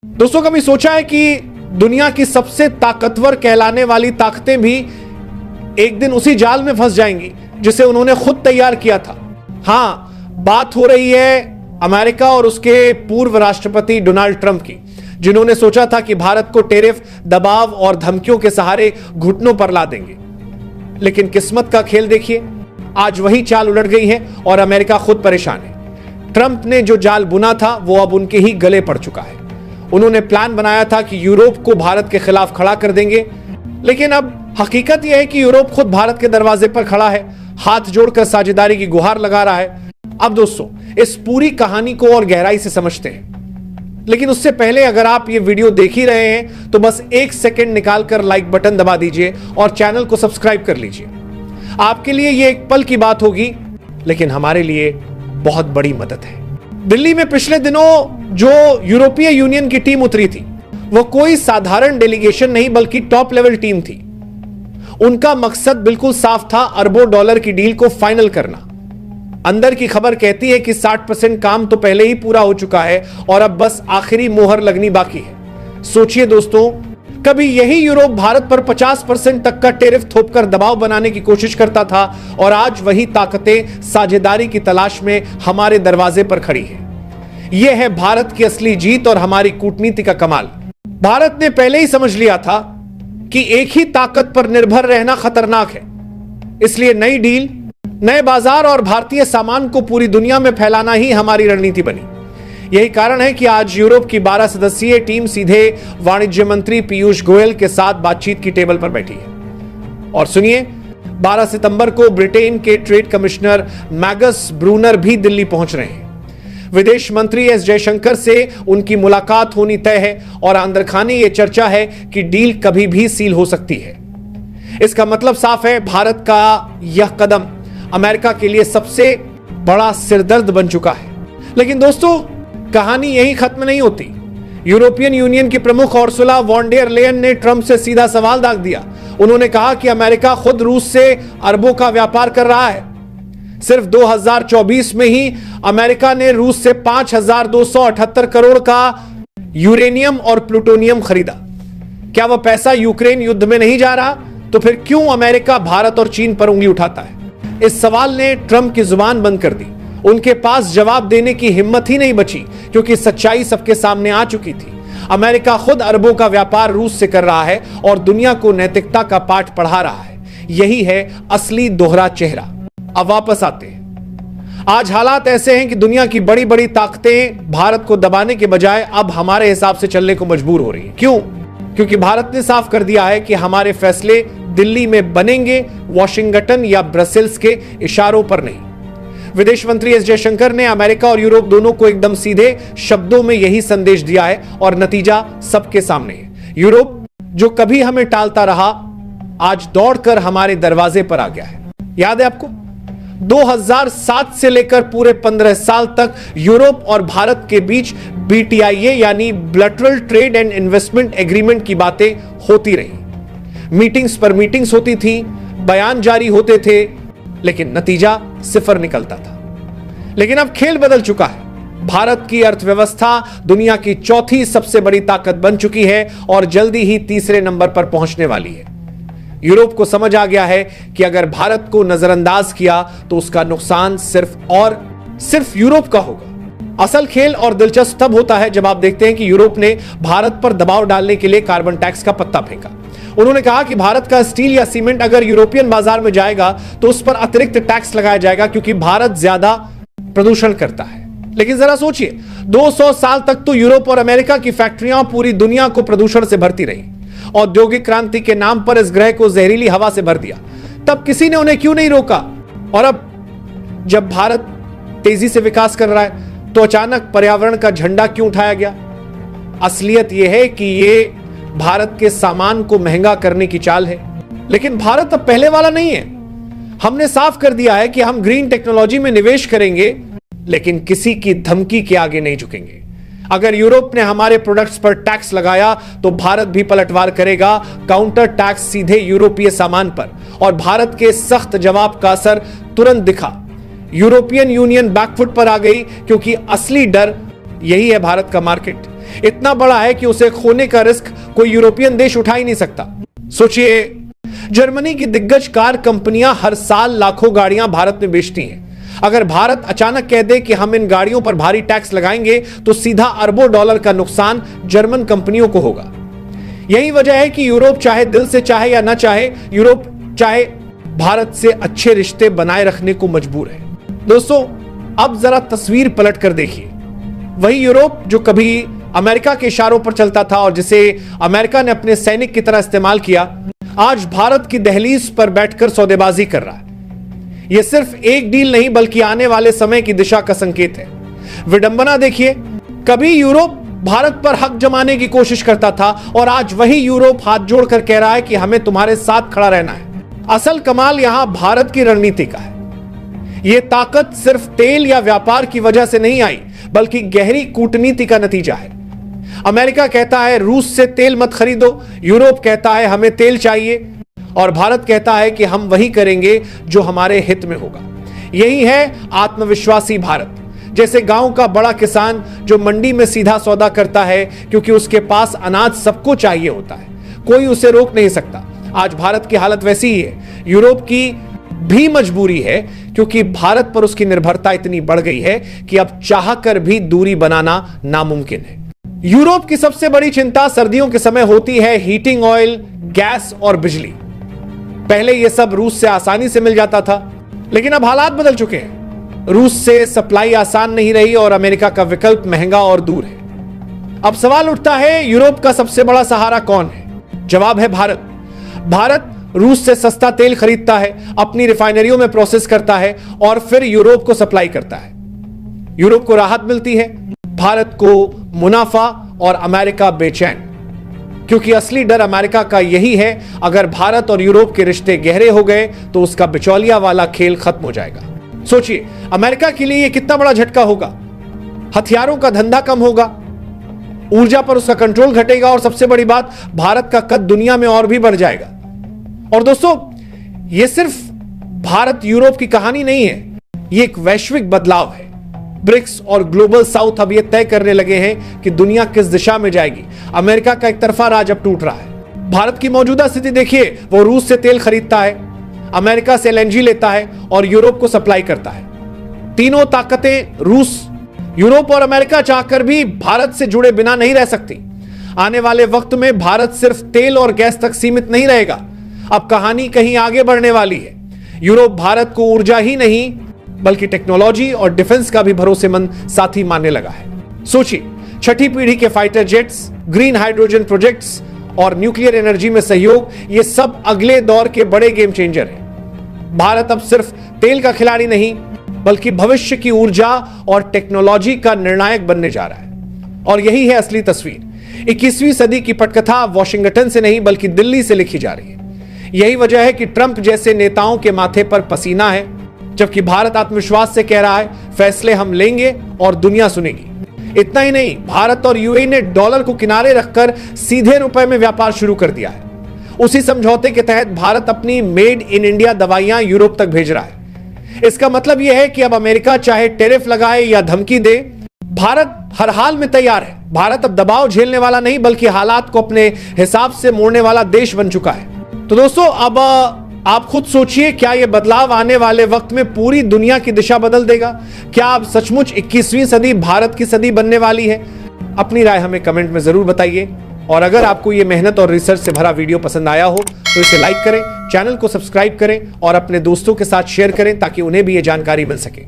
दोस्तों, कभी सोचा है कि दुनिया की सबसे ताकतवर कहलाने वाली ताकतें भी एक दिन उसी जाल में फंस जाएंगी जिसे उन्होंने खुद तैयार किया था। हां, बात हो रही है अमेरिका और उसके पूर्व राष्ट्रपति डोनाल्ड ट्रंप की, जिन्होंने सोचा था कि भारत को टेरिफ, दबाव और धमकियों के सहारे घुटनों पर ला देंगे। लेकिन किस्मत का खेल देखिए, आज वही चाल उलट गई है और अमेरिका खुद परेशान है। ट्रंप ने जो जाल बुना था वो अब उनके ही गले पड़ चुका है। उन्होंने प्लान बनाया था कि यूरोप को भारत के खिलाफ खड़ा कर देंगे, लेकिन अब हकीकत यह है कि यूरोप खुद भारत के दरवाजे पर खड़ा है, हाथ जोड़कर साझेदारी की गुहार लगा रहा है। अब दोस्तों, इस पूरी कहानी को और गहराई से समझते हैं, लेकिन उससे पहले अगर आप ये वीडियो देख ही रहे हैं तो बस एक सेकंड निकालकर लाइक बटन दबा दीजिए और चैनल को सब्सक्राइब कर लीजिए। आपके लिए ये एक पल की बात होगी, लेकिन हमारे लिए बहुत बड़ी मदद है। दिल्ली में पिछले दिनों जो यूरोपीय यूनियन की टीम उतरी थी वो कोई साधारण डेलीगेशन नहीं बल्कि टॉप लेवल टीम थी। उनका मकसद बिल्कुल साफ था, अरबों डॉलर की डील को फाइनल करना। अंदर की खबर कहती है कि 60% काम तो पहले ही पूरा हो चुका है और अब बस आखिरी मोहर लगनी बाकी है। सोचिए दोस्तों, कभी यही यूरोप भारत पर 50% तक का टेरिफ थोपकर दबाव बनाने की कोशिश करता था और आज वही ताकतें साझेदारी की तलाश में हमारे दरवाजे पर खड़ी है। यह है भारत की असली जीत और हमारी कूटनीति का कमाल। भारत ने पहले ही समझ लिया था कि एक ही ताकत पर निर्भर रहना खतरनाक है, इसलिए नई डील, नए बाजार और भारतीय सामान को पूरी दुनिया में फैलाना ही हमारी रणनीति बनी। यही कारण है कि आज यूरोप की 12 सदस्यीय टीम सीधे वाणिज्य मंत्री पीयूष गोयल के साथ बातचीत की टेबल पर बैठी है। और सुनिए, 12 सितंबर को ब्रिटेन के ट्रेड कमिश्नर मैगस ब्रूनर भी दिल्ली पहुंच रहे हैं। विदेश मंत्री एस जयशंकर से उनकी मुलाकात होनी तय है और अंदरखाने यह चर्चा है कि डील कभी भी सील हो सकती है। इसका मतलब साफ है, भारत का यह कदम अमेरिका के लिए सबसे बड़ा सिरदर्द बन चुका है। लेकिन दोस्तों, कहानी यही खत्म नहीं होती। यूरोपियन यूनियन की प्रमुख उर्सुला वॉन डेर लेयन ने ट्रंप से सीधा सवाल दाग दिया। उन्होंने कहा कि अमेरिका खुद रूस से अरबों का व्यापार कर रहा है। सिर्फ 2024 में ही अमेरिका ने रूस से 5,278 करोड़ का यूरेनियम और प्लूटोनियम खरीदा। क्या वह पैसा यूक्रेन युद्ध में नहीं जा रहा? तो फिर क्यों अमेरिका भारत और चीन पर उंगली उठाता है? इस सवाल ने ट्रंप की जुबान बंद कर दी। उनके पास जवाब देने की हिम्मत ही नहीं बची, क्योंकि सच्चाई सबके सामने आ चुकी थी। अमेरिका खुद अरबों का व्यापार रूस से कर रहा है और दुनिया को नैतिकता का पाठ पढ़ा रहा है। यही है असली दोहरा चेहरा। अब वापस आते हैं। आज हालात ऐसे हैं कि दुनिया की बड़ी बड़ी ताकतें भारत को दबाने के बजाय अब हमारे हिसाब से चलने को मजबूर हो रही है। क्यों? क्योंकि भारत ने साफ कर दिया है कि हमारे फैसले दिल्ली में बनेंगे, वॉशिंगटन या ब्रसेल्स के इशारों पर नहीं। विदेश मंत्री एस जयशंकर ने अमेरिका और यूरोप दोनों को एकदम सीधे शब्दों में यही संदेश दिया है और नतीजा सबके सामने है। यूरोप जो कभी हमें टालता रहा, आज दौड़कर हमारे दरवाजे पर आ गया है। याद है आपको? 2007 से लेकर पूरे 15 साल तक यूरोप और भारत के बीच BTIA यानी बिलैटरल ट्रेड एंड इन्वेस्टमेंट एग्रीमेंट की बातें होती रही। मीटिंग्स पर मीटिंग्स होती थी, बयान जारी होते थे, लेकिन नतीजा सिफर निकलता था। लेकिन अब खेल बदल चुका है। भारत की अर्थव्यवस्था दुनिया की चौथी सबसे बड़ी ताकत बन चुकी है और जल्दी ही तीसरे नंबर पर पहुंचने वाली है। यूरोप को समझ आ गया है कि अगर भारत को नजरअंदाज किया तो उसका नुकसान सिर्फ यूरोप का होगा। असल खेल और दिलचस्प तब होता है जब आप देखते हैं कि यूरोप ने भारत पर दबाव डालने के लिए कार्बन टैक्स का पत्ता फेंका। उन्होंने कहा कि भारत का स्टील या सीमेंट अगर यूरोपियन बाजार में जाएगा तो उस पर अतिरिक्त टैक्स लगाया जाएगा, क्योंकि भारत ज्यादा प्रदूषण करता है। लेकिन जरा सोचिए, 200 साल तक तो यूरोप और अमेरिका की फैक्ट्रियां पूरी दुनिया को प्रदूषण से भरती रही। औद्योगिक क्रांति के नाम पर इस ग्रह को जहरीली हवा से भर दिया। तब किसी ने उन्हें क्यों नहीं रोका? और अब जब भारत तेजी से विकास कर रहा है तो अचानक पर्यावरण का झंडा क्यों उठाया गया? असलियत यह है कि यह भारत के सामान को महंगा करने की चाल है। लेकिन भारत अब पहले वाला नहीं है। हमने साफ कर दिया है कि हम ग्रीन टेक्नोलॉजी में निवेश करेंगे, लेकिन किसी की धमकी के आगे नहीं झुकेंगे। अगर यूरोप ने हमारे प्रोडक्ट्स पर टैक्स लगाया तो भारत भी पलटवार करेगा, काउंटर टैक्स सीधे यूरोपीय सामान पर। और भारत के सख्त जवाब का असर तुरंत दिखा। यूरोपियन यूनियन बैकफुट पर आ गई, क्योंकि असली डर यही है भारत का मार्केट। इतना बड़ा है कि उसे खोने का रिस्क कोई यूरोपियन देश उठा ही नहीं सकता। सोचिए, जर्मनी की दिग्गज कार कंपनियां हर साल लाखों गाड़ियां भारत में बेचती हैं। अगर भारत अचानक कह दे कि हम इन गाड़ियों पर भारी टैक्स लगाएंगे तो सीधा अरबों डॉलर का नुकसान जर्मन कंपनियों को होगा। यही वजह है कि यूरोप चाहे दिल से चाहे या ना चाहे, यूरोप चाहे भारत से अच्छे रिश्ते बनाए रखने को मजबूर है। दोस्तों, अब जरा तस्वीर पलट कर देखिए। वही यूरोप जो कभी अमेरिका के इशारों पर चलता था और जिसे अमेरिका ने अपने सैनिक की तरह इस्तेमाल किया, आज भारत की दहलीज पर बैठकर सौदेबाजी कर रहा है। यह सिर्फ एक डील नहीं बल्कि आने वाले समय की दिशा का संकेत है। विडंबना देखिए, कभी यूरोप भारत पर हक जमाने की कोशिश करता था और आज वही यूरोप हाथ जोड़कर कह रहा है कि हमें तुम्हारे साथ खड़ा रहना है। असल कमाल यहां भारत की रणनीति का है। यह ताकत सिर्फ तेल या व्यापार की वजह से नहीं आई, बल्कि गहरी कूटनीति का नतीजा है। अमेरिका कहता है रूस से तेल मत खरीदो, यूरोप कहता है हमें तेल चाहिए, और भारत कहता है कि हम वही करेंगे जो हमारे हित में होगा। यही है आत्मविश्वासी भारत। जैसे गांव का बड़ा किसान जो मंडी में सीधा सौदा करता है क्योंकि उसके पास अनाज सबको चाहिए होता है, कोई उसे रोक नहीं सकता। आज भारत की हालत वैसी ही है। यूरोप की भी मजबूरी है क्योंकि भारत पर उसकी निर्भरता इतनी बढ़ गई है कि अब चाहकर भी दूरी बनाना नामुमकिन है। यूरोप की सबसे बड़ी चिंता सर्दियों के समय होती है हीटिंग ऑयल, गैस और बिजली। पहले यह सब रूस से आसानी से मिल जाता था, लेकिन अब हालात बदल चुके हैं। रूस से सप्लाई आसान नहीं रही और अमेरिका का विकल्प महंगा और दूर है। अब सवाल उठता है, यूरोप का सबसे बड़ा सहारा कौन है? जवाब है भारत। भारत रूस से सस्ता तेल खरीदता है, अपनी रिफाइनरियों में प्रोसेस करता है और फिर यूरोप को सप्लाई करता है। यूरोप को राहत मिलती है, भारत को मुनाफा और अमेरिका बेचैन, क्योंकि असली डर अमेरिका का यही है, अगर भारत और यूरोप के रिश्ते गहरे हो गए तो उसका बिचौलिया वाला खेल खत्म हो जाएगा। सोचिए, अमेरिका के लिए यह कितना बड़ा झटका होगा। हथियारों का धंधा कम होगा, ऊर्जा पर उसका कंट्रोल घटेगा और सबसे बड़ी बात, भारत का कद दुनिया में और भी बढ़ जाएगा। और दोस्तों, यह सिर्फ भारत यूरोप की कहानी नहीं है, यह एक वैश्विक बदलाव है। ब्रिक्स और ग्लोबल साउथ अब यह तय करने लगे हैं कि दुनिया किस दिशा में जाएगी। अमेरिका का एक तरफा राज अब टूट रहा है। भारत की मौजूदा स्थिति देखिए, वो रूस से तेल खरीदता है, अमेरिका से एलएनजी लेता है और यूरोप को सप्लाई करता है। तीनों ताकतें, रूस, यूरोप और अमेरिका, चाहकर भी भारत से जुड़े बिना नहीं रह सकती। आने वाले वक्त में भारत सिर्फ तेल और गैस तक सीमित नहीं रहेगा, अब कहानी कहीं आगे बढ़ने वाली है। यूरोप भारत को ऊर्जा ही नहीं बल्कि टेक्नोलॉजी और डिफेंस का भी भरोसेमंद साथी मानने लगा है। सोचिए, छठी पीढ़ी के fighter jets, green hydrogen projects और न्यूक्लियर एनर्जी में सहयोग, ये सब अगले दौर के बड़े गेम चेंजर हैं। भारत अब सिर्फ तेल का खिलाड़ी नहीं बल्कि भविष्य की ऊर्जा और टेक्नोलॉजी का निर्णायक बनने जा रहा है। और यही है असली तस्वीर। 21वीं सदी की पटकथा वॉशिंगटन से नहीं बल्कि दिल्ली से लिखी जा रही है। यही वजह है कि ट्रंप जैसे नेताओं के माथे पर पसीना है, जबकि भारत आत्मविश्वास से कह रहा है फैसले हम लेंगे और दुनिया सुनेगी। इतना ही नहीं, भारत और यूएई ने डॉलर को किनारे रखकर सीधे रुपए में व्यापार शुरू कर दिया है। उसी समझौते के तहत भारत अपनी मेड इन इंडिया दवाइयां यूरोप तक भेज रहा है। इसका मतलब यह है कि अब अमेरिका चाहे टैरिफ लगाए या धमकी दे, भारत हर हाल में तैयार है। भारत अब दबाव झेलने वाला नहीं बल्कि हालात को अपने हिसाब से मोड़ने वाला देश बन चुका है। तो दोस्तों, अब आप खुद सोचिए, क्या यह बदलाव आने वाले वक्त में पूरी दुनिया की दिशा बदल देगा? क्या अब सचमुच 21वीं सदी भारत की सदी बनने वाली है? अपनी राय हमें कमेंट में जरूर बताइए। और अगर आपको यह मेहनत और रिसर्च से भरा वीडियो पसंद आया हो तो इसे लाइक करें, चैनल को सब्सक्राइब करें और अपने दोस्तों के साथ शेयर करें ताकि उन्हें भी यह जानकारी मिल सके।